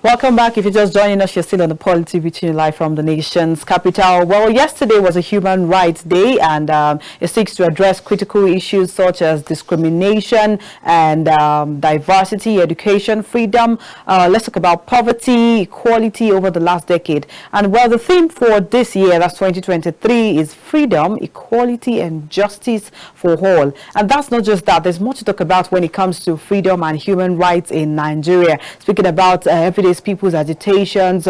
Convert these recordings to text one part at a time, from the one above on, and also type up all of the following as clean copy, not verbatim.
Welcome back. If you're just joining us, you're still on the POLITY between live from the nation's capital. Well, yesterday was a Human Rights Day, and it seeks to address critical issues such as discrimination and diversity, education, freedom. Let's talk about poverty, equality over the last decade. And well, the theme for this year, that's 2023, is freedom, equality, and justice for all. And that's not just that. There's more to talk about when it comes to freedom and human rights in Nigeria. Speaking about everyday people's agitations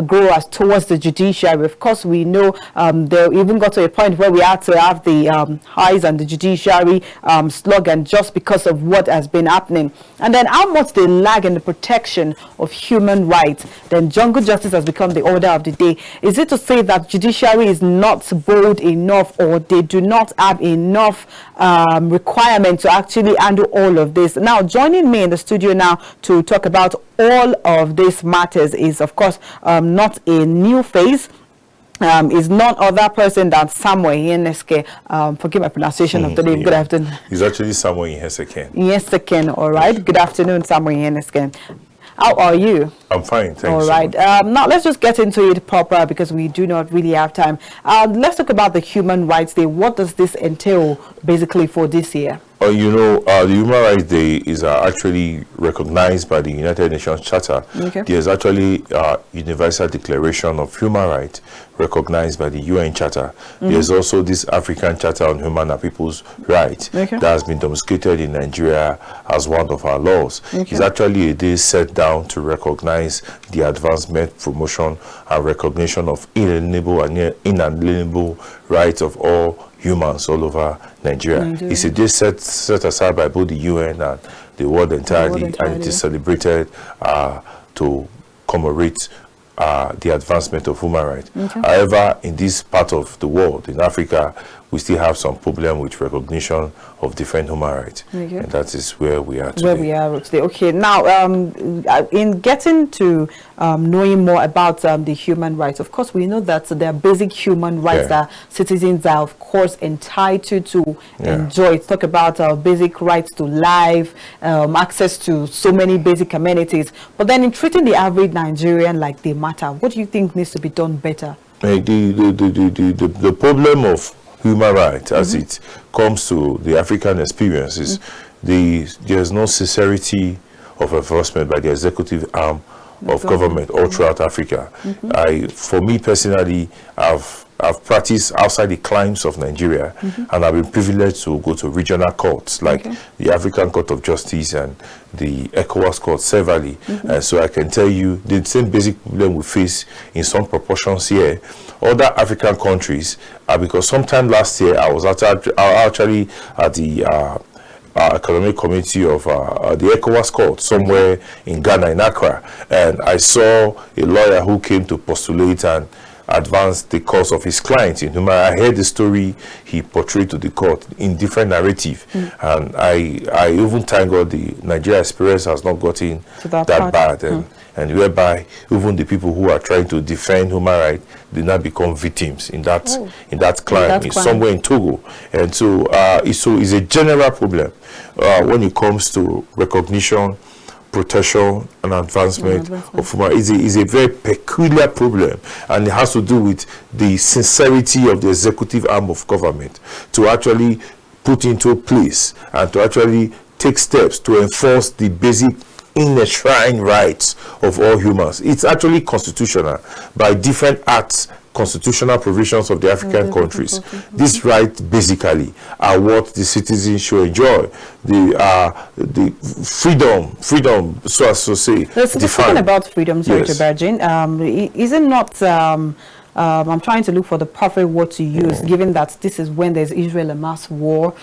grow as towards the judiciary. Of course, we know they even got to a point where we had to have the highs and the judiciary slogan just because of what has been happening. And then how much they lag in the protection of human rights. Then jungle justice has become the order of the day. Is it to say that judiciary is not bold enough, or they do not have enough requirement to actually handle all of this? Now, joining me in the studio now to talk about all of these matters is, of course, not a new face. Is none other person than Samuel Ihienseken. Forgive my pronunciation of the name. Good afternoon. He's actually Samuel Ihienseken. Ihienseken, all right. Good afternoon, Samuel Ihienseken. How are you? I'm fine, thanks. All right. Now let's just get into it proper because we do not really have time. Let's talk about the Human Rights Day. What does this entail basically for this year? The Human Rights Day is actually recognized by the United Nations Charter. Okay. There's actually a Universal Declaration of Human Rights recognized by the UN Charter. There's also this African Charter on Human and People's Rights that has been domesticated in Nigeria as one of our laws. It's actually a day set down to recognize the advancement, promotion, and recognition of inalienable and inalienable rights of all humans all over Nigeria. It's a day set aside by both the UN and the world entirely, and it is celebrated to commemorate the advancement of human rights. However, in this part of the world, in Africa, we still have some problem with recognition of different human rights. And that is where we are today. Okay, now in getting to knowing more about the human rights, of course, we know that there are basic human rights that citizens are, of course, entitled to enjoy. Talk about basic rights to life, access to so many basic amenities. But then in treating the average Nigerian like they matter, what do you think needs to be done better? The problem of human rights as it comes to the African experiences, there's no sincerity of enforcement by the executive arm of government all throughout Africa. For me personally, I've practiced outside the climes of Nigeria, and I've been privileged to go to regional courts like the African Court of Justice and the ECOWAS Court severally. And so I can tell you the same basic problem we face in some proportions here. Other African countries, because sometime last year I was actually at the Economic Committee of the ECOWAS Court somewhere in Ghana, in Accra, and I saw a lawyer who came to postulate and advance the cause of his client in whom I heard the story he portrayed to the court in different narrative, and I even thank God the Nigeria experience has not gotten that bad, and whereby even the people who are trying to defend human rights did not become victims in that crime somewhere in Togo. And so it's a general problem when it comes to recognition, protection, and advancement of human rights. Is a very peculiar problem, and it has to do with the sincerity of the executive arm of government to actually put into place and to actually take steps to enforce the basic enshrined rights of all humans. It's actually constitutional by different acts, constitutional provisions of the African countries. These rights basically are what the citizens should enjoy. The freedom, so as to say. Speaking about freedom, sorry to Virgin, is it not? I'm trying to look for the perfect word to use, given that this is when there's Israel-Hamas war.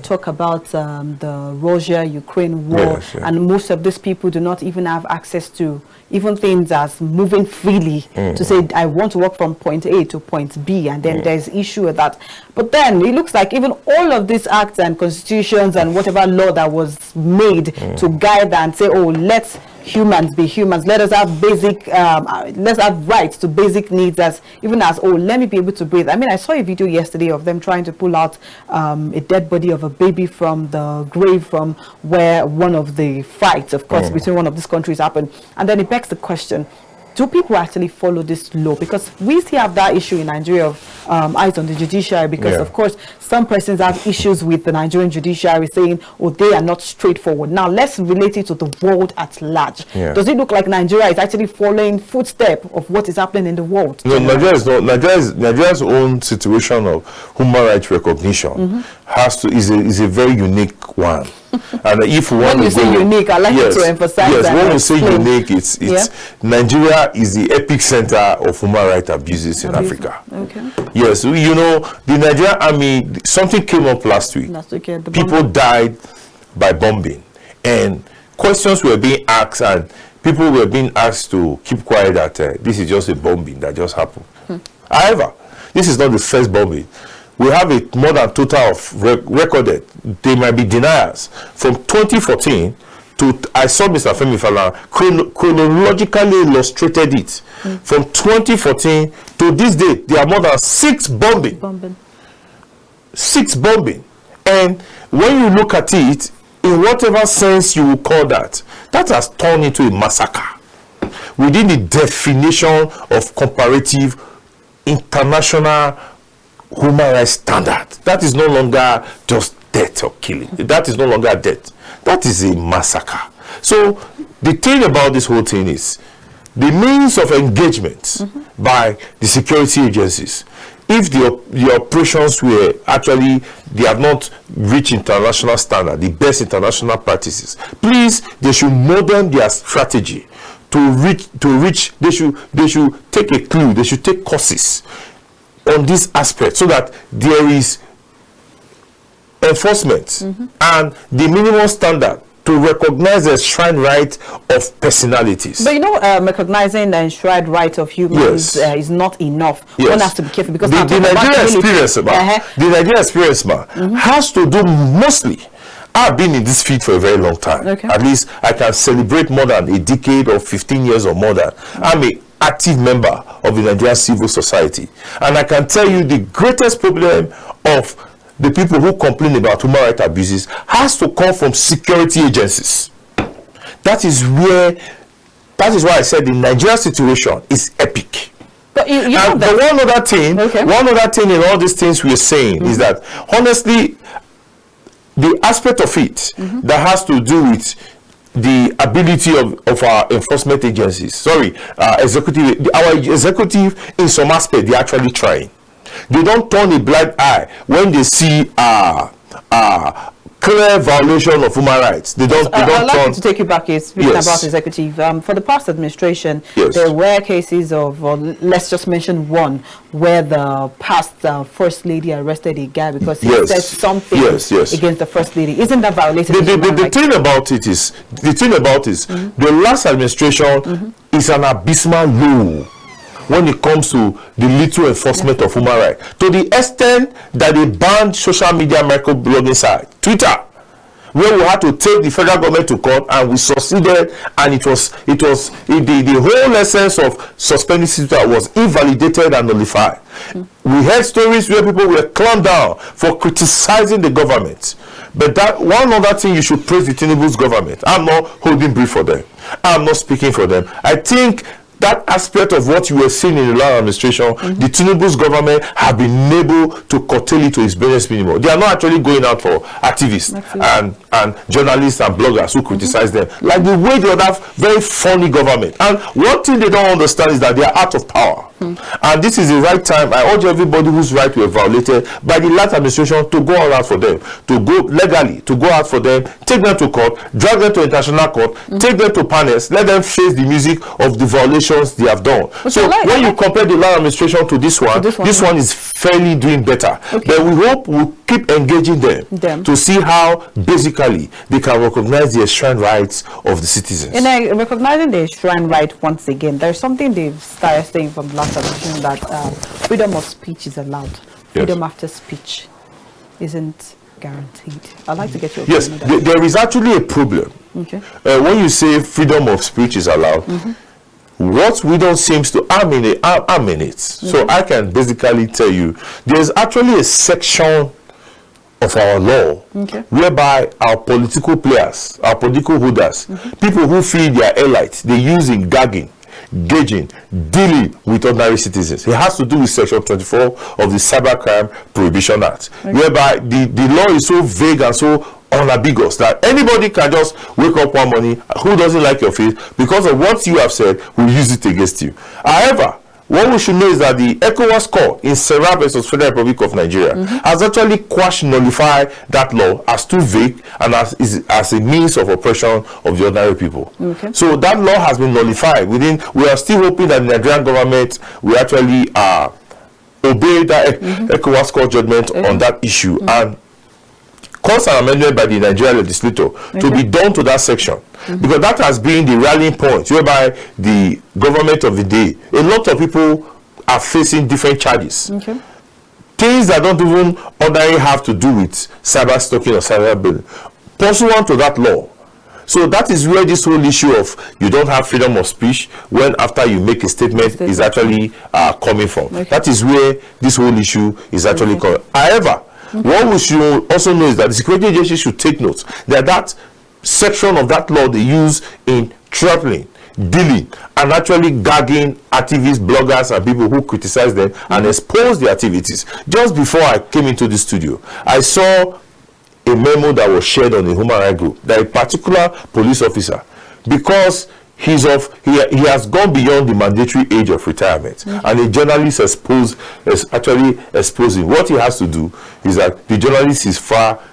Talk about the Russia-Ukraine war, and most of these people do not even have access to even things as moving freely to say, I want to walk from point A to point B, and then there's issue with that. But then it looks like even all of these acts and constitutions and whatever law that was made to guide and say, oh, let's humans be humans. Let us have basic, let's have rights to basic needs as even as, oh, let me be able to breathe. I mean, I saw a video yesterday of them trying to pull out a dead body of a baby from the grave from where one of the fights, of course, between one of these countries happened. And then it begs the question, do people actually follow this law? Because we still have that issue in Nigeria of eyes on the judiciary, because of course some persons have issues with the Nigerian judiciary saying, oh, they are not straightforward. Now let's relate it to the world at large. Does it look like Nigeria is actually following footstep of what is happening in the world? No, Nigeria is not. Nigeria's own situation of human rights recognition is a very unique one. And if when you say unique, I like you to emphasize that. When we say unique, it's Nigeria is the epicenter of human rights abuses in Africa. Yes, you know, the Nigerian army, something came up last week. People died by bombing, and questions were being asked, and people were being asked to keep quiet that this is just a bombing that just happened. However, this is not the first bombing. We have a more than total of recorded. There might be deniers from 2014 to, I saw Mr. Femi Falana chronologically illustrated it. From 2014 to this day, there are more than 6 bombing. 6 bombing. And when you look at it, in whatever sense you will call that, that has turned into a massacre within the definition of comparative international human rights standard. That is no longer just death or killing. That is no longer death. That is a massacre. So the thing about this whole thing is the means of engagement by the security agencies. If the operations were actually, they have not reached international standard, the best international practices, please, they should modern their strategy to reach. They should take a clue. They should take courses on this aspect so that there is enforcement and the minimum standard to recognize the enshrined right of personalities. But you know, recognizing the enshrined right of humans is not enough. One has to be careful, because the Nigerian experience has to do mostly. I've been in this field for a very long time. At least I can celebrate more than a decade or 15 years or more than. I'm a active member of the Nigerian civil society, and I can tell you the greatest problem of the people who complain about human rights abuses has to come from security agencies. That is why I said the Nigerian situation is epic. But you know and the one other thing in all these things we are saying is that honestly, the aspect of it that has to do with the ability of our enforcement agencies, our executive in some aspect, they're actually trying. They don't turn a blind eye when they see clear violation of human rights. They don't. I'd like to take you back. Speaking about executive, for the past administration, there were cases of, let's just mention one, where the past first lady arrested a guy because he said something against the first lady. Isn't that violated? The thing about it is, the last administration is an abysmal low when it comes to the little enforcement of human rights, to the extent that they banned social media microblogging site, Twitter, where we had to take the federal government to court, and we succeeded, and it was the whole essence of suspending Twitter was invalidated and nullified. We heard stories where people were clamped down for criticizing the government. But that one other thing, you should praise the Tinubu's government. I'm not holding brief for them. I'm not speaking for them. I think that aspect of what you were seeing in the last administration, the Tinubu's government have been able to curtail it to its barest minimum. They are not actually going out for activists and journalists and bloggers who criticize them, like the way they have very funny government. And one thing they don't understand is that they are out of power. And this is the right time. I urge everybody whose rights were violated by the last administration to go all out for them, to go legally, to go out for them, take them to court, drag them to international court, take them to panels, let them face the music of the violations they have done. So when you compare the last administration to this one is fairly doing better. But we hope we'll keep engaging them to see how basically they can recognize the enshrined rights of the citizens. In recognizing the enshrined right once again, there's something they've started saying from the last administration, that freedom of speech is allowed. Freedom after speech isn't guaranteed. I'd like to get your opinion. Yes, there is actually a problem Okay. When you say freedom of speech is allowed, what we don't seem to, I'm in it. So I can basically tell you, there's actually a section of our law whereby our political players, our political holders, people who feed their elites, they use in gagging, gauging, dealing with ordinary citizens. It has to do with Section 24 of the Cybercrime Prohibition Act, whereby the law is so vague and so unambiguous that anybody can just wake up one morning, who doesn't like your face, because of what you have said, will use it against you. However, what we should know is that the ECOWAS court in Serra versus Federal Republic of Nigeria has actually quashed, nullified that law as too vague and as a means of oppression of the ordinary people. So that law has been nullified. We are still hoping that the Nigerian government will actually obey that ECOWAS court judgment on that issue and cause an amendment by the Nigerian legislature to be done to that section, because that has been the rallying point whereby the government of the day, a lot of people are facing different charges, things that don't even ordinarily have to do with cyber stalking or cyber bullying, pursuant to that law. So that is where this whole issue of you don't have freedom of speech when after you make a statement is actually coming from. That is where this whole issue is actually coming. However, what we should also know is that the security agency should take note that that section of that law they use in trampling, dealing, and actually gagging activists, bloggers, and people who criticize them and expose their activities. Just before I came into the studio, I saw a memo that was shared on the human rights group that a particular police officer, because he has gone beyond the mandatory age of retirement, and a journalist is actually exposing. What he has to do is that the journalist is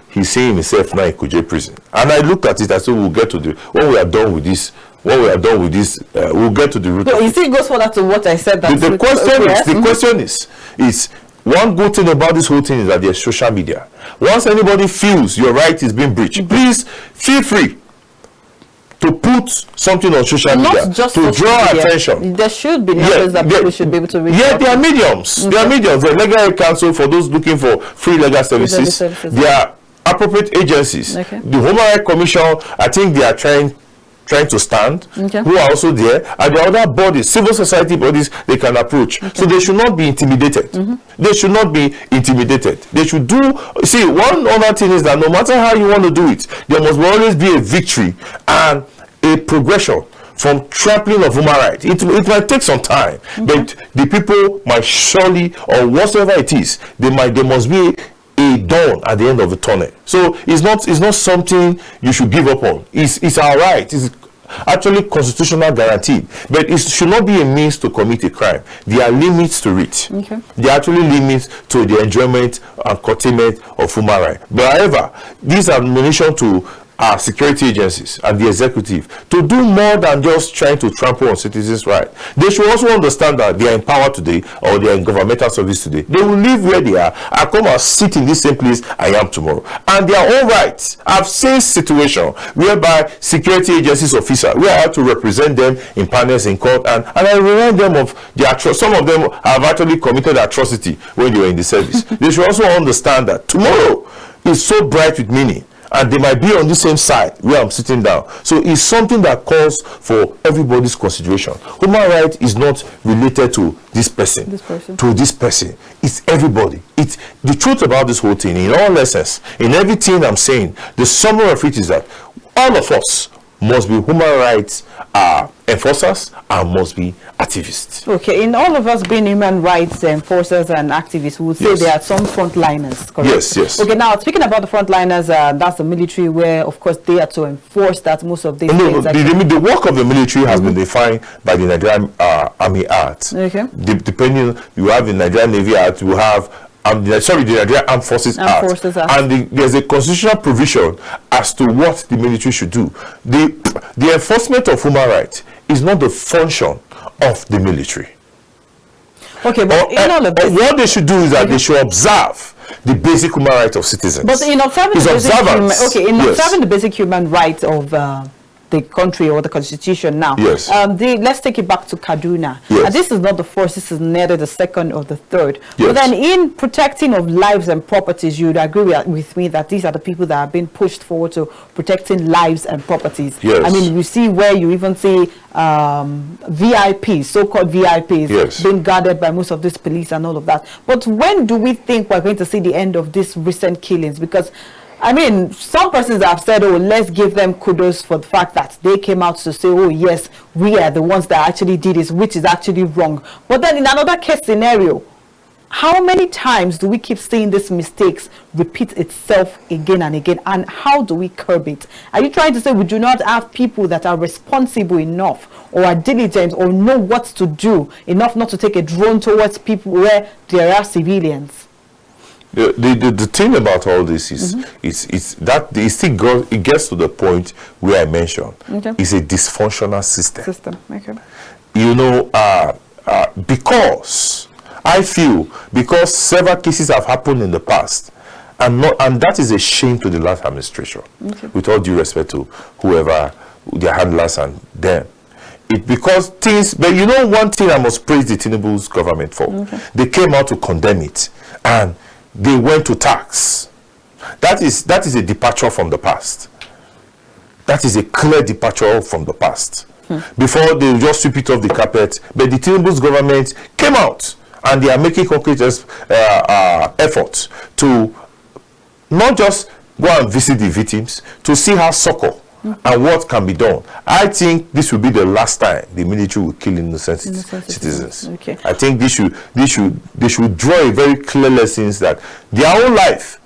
he's saying himself now in Kuje prison. And I looked at it, I said, we'll get to when we are done with this, we'll get to the root. So you see, it goes further to what I said. The question is one good thing about this whole thing is that there's social media. Once anybody feels your right is being breached, please feel free to put something on social media to draw attention. There should be numbers that people should be able to reach. Yeah, there are mediums. There are mediums. The Legal Aid Council for those looking for free legal services. There are appropriate agencies. The Human Rights Commission, I think they are trying to stand, who are also there, and the other bodies, civil society bodies, they can approach. So they should not be intimidated. They should not be intimidated. They should do, see, one other thing is that no matter how you want to do it, there must always be a victory and a progression from trampling of human rights. It might take some time, but the people might surely, or whatever it is, there must be a dawn at the end of the tunnel. So it's not something you should give up on. It's our right. It's actually constitutional guaranteed, but it should not be a means to commit a crime. There are limits to it. There are actually limits to the enjoyment and curtailment of human rights. But however, these are admonition to our security agencies and the executive to do more than just trying to trample on citizens' rights. They should also understand that they are in power today, or they are in governmental service today. They will live where they are and come and sit in this same place I am tomorrow. And their own rights. I've seen situations whereby security agencies officers, we have to represent them in panels in court, and I remind them of the some of them have actually committed atrocity when they were in the service. They should also understand that tomorrow is so bright with meaning, and they might be on the same side where I'm sitting down. So it's something that calls for everybody's consideration. Human rights is not related to this person, to this person. It's everybody. It's the truth about this whole thing. In all essence, in everything I'm saying, the summary of it is that all of us must be human rights enforcers and must be activists. Okay, in all of us being human rights enforcers and activists, we would say there are some frontliners, correct? Yes. Okay, now speaking about the frontliners, that's the military, where of course they are to enforce that most of these things. The work of the military has been defined by the Nigerian Army Act. Depending, you have the Nigerian Navy Act, you have the Nigerian Armed Forces Act. And there's a constitutional provision as to what the military should do. The enforcement of human rights is not the function of the military. Okay, but in all of this, what they should do is that they should observe the basic human rights of citizens. But in observing the basic human rights of the country or the constitution now. Yes. Let's take it back to Kaduna. Yes. And this is not the first, this is neither the second or the third. Yes. But then in protecting of lives and properties, you would agree with me that these are the people that have been pushed forward to protecting lives and properties. Yes. I mean, we see where you even see VIPs, so-called VIPs, yes, being guarded by most of this police and all of that. But when do we think we're going to see the end of these recent killings? Because I mean, some persons have said, oh, let's give them kudos for the fact that they came out to say, oh, yes, we are the ones that actually did this, which is actually wrong. But then in another case scenario, how many times do we keep seeing these mistakes repeat itself again and again? And how do we curb it? Are you trying to say we do not have people that are responsible enough or are diligent or know what to do enough not to take a drone towards people where there are civilians? The thing about all this is it gets to the point where I mentioned. Okay. It's a dysfunctional system. Okay. You know, because I feel because several cases have happened in the past, and that is a shame to the last administration. Okay. With all due respect to whoever their handlers and them. Because things, but you know, one thing I must praise the Tinubu's government for. Okay. They came out to condemn it, and they went to tax. That is a departure from the past. That is a clear departure from the past. Before they just sweep it off the carpet, but the Tinubu's government came out and they are making concrete efforts to not just go and visit the victims, to see how succor and what can be done. I think this will be the last time the military will kill innocent citizens. Okay. I think they should draw a very clear lessons that their own life,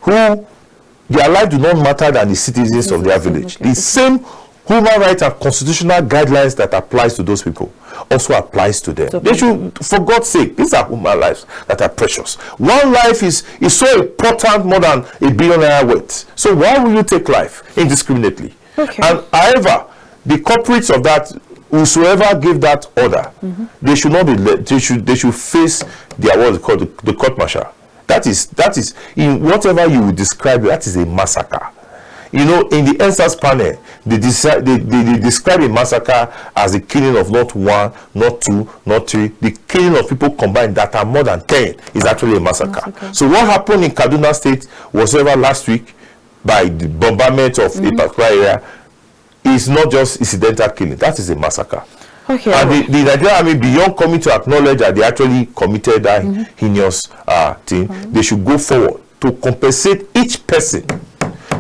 their life do not matter than the citizens of their village. Okay. The same human rights and constitutional guidelines that applies to those people also applies to them. They should, for God's sake, these are human lives that are precious. One life is so important, more than $1 billion worth. So why will you take life indiscriminately? Okay. And however, the culprits of that, whosoever gave that order, they should not be they should face their what is called the court martial. That is in whatever you would describe, that is a massacre. You know, in the NSAS panel, they describe a massacre as the killing of not one, not two, not three. The killing of people combined that are more than 10 is actually a massacre. So what happened in Kaduna State whatsoever last week by the bombardment of a particular area is not just incidental killing. That is a massacre. Okay. And the Nigerian Army, beyond coming to acknowledge that they actually committed that heinous thing, they should go forward to compensate each person.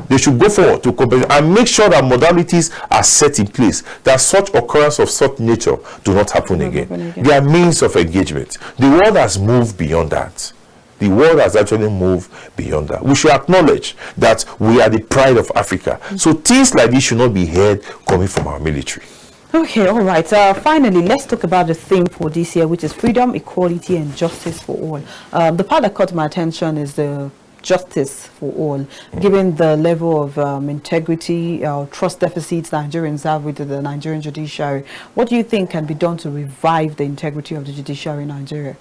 They should go forward to compensate and make sure that modalities are set in place that such occurrence of such nature do not happen again. There are means of engagement. The world has moved beyond that. The world has actually moved beyond that. We should acknowledge that we are the pride of Africa. So things like this should not be heard coming from our military. Okay, all right. Finally, let's talk about the theme for this year, which is freedom, equality, and justice for all. The part that caught my attention is the justice for all, given the level of integrity, trust deficits Nigerians have with the Nigerian judiciary. What do you think can be done to revive the integrity of the judiciary in Nigeria?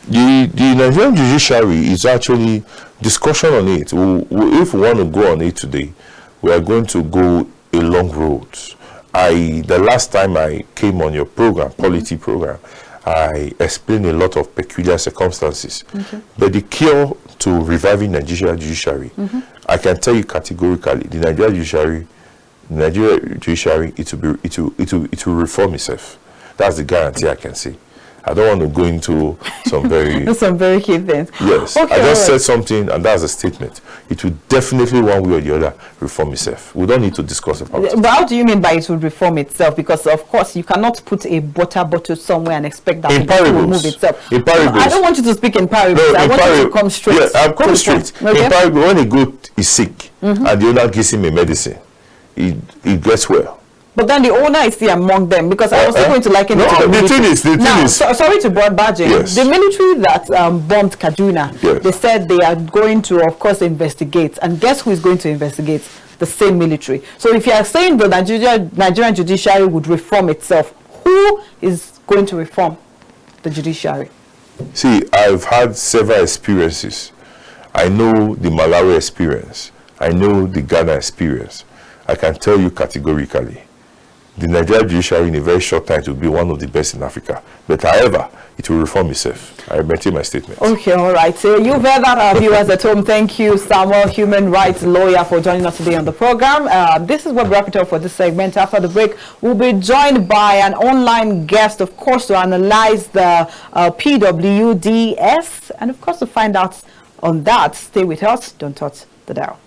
The Nigerian judiciary is actually discussion on it. If we want to go on it today, we are going to go a long road. The last time I came on your program, POLITY program, I explained a lot of peculiar circumstances. But the cure to reviving Nigerian judiciary, I can tell you categorically, the Nigerian judiciary, it will reform itself. That's the guarantee I can see. I don't want to go into some very key things. Yes, okay, I just said something, and that's a statement. It will definitely, one way or the other, reform itself. We don't need to discuss about it. But how do you mean by it will reform itself? Because of course you cannot put a butter bottle somewhere and expect that it will move itself. In parables. I don't want you to speak in parables. No, I want you to come straight. Yeah, I'm coming straight. Okay? In parables, when a goat is sick and the owner gives him a medicine, it gets well. But then the owner is still among them, because I was going to liken it to the thing is, sorry to broad badging. Yes. The military that bombed Kaduna, yes, they said they are going to, of course, investigate. And guess who is going to investigate? The same military. So if you are saying the Nigerian judiciary would reform itself, who is going to reform the judiciary? See, I've had several experiences. I know the Malawi experience. I know the Ghana experience. I can tell you categorically, the Nigerian judiciary in a very short time will be one of the best in Africa. But however, it will reform itself. I maintain my statement. Okay, all right. So you've heard that, our viewers at home. Thank you, Samuel, human rights lawyer, for joining us today on the program. This is what we wrap it up for this segment. After the break, we'll be joined by an online guest, of course, to analyze the PWDS and, of course, to find out on that. Stay with us. Don't touch the dial.